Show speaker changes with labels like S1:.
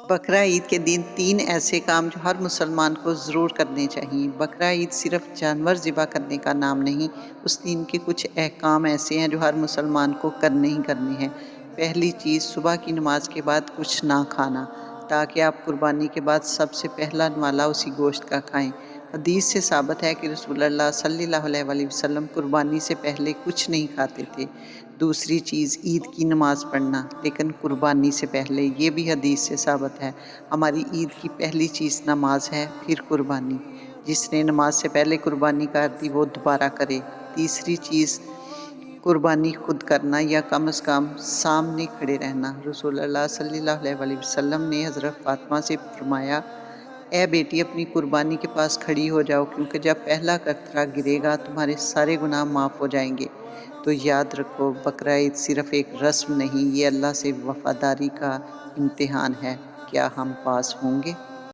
S1: بقرہ عید کے دن 3 ایسے کام جو ہر مسلمان کو ضرور کرنے چاہیے۔ بقرہ عید صرف جانور ذبح کرنے کا نام نہیں، اس دن کے کچھ احکام ایسے ہیں جو ہر مسلمان کو کرنے ہی کرنے ہیں۔ پہلی چیز، صبح کی نماز کے بعد کچھ نہ کھانا، تاکہ آپ قربانی کے بعد سب سے پہلا نوالا اسی گوشت کا کھائیں۔ حدیث سے ثابت ہے کہ رسول اللہ صلی اللہ علیہ وآلہ وسلم قربانی سے پہلے کچھ نہیں کھاتے تھے۔ دوسری چیز، عید کی نماز پڑھنا، لیکن قربانی سے پہلے، یہ بھی حدیث سے ثابت ہے۔ ہماری عید کی پہلی چیز نماز ہے، پھر قربانی۔ جس نے نماز سے پہلے قربانی کر دی وہ دوبارہ کرے۔ تیسری چیز، قربانی خود کرنا یا کم از کم سامنے کھڑے رہنا۔ رسول اللہ صلی اللہ علیہ وآلہ وسلم نے حضرت فاطمہ سے فرمایا، اے بیٹی، اپنی قربانی کے پاس کھڑی ہو جاؤ، کیونکہ جب پہلا قطرہ گرے گا تمہارے سارے گناہ معاف ہو جائیں گے۔ تو یاد رکھو، بقرہ عید صرف ایک رسم نہیں، یہ اللہ سے وفاداری کا امتحان ہے۔ کیا ہم پاس ہوں گے؟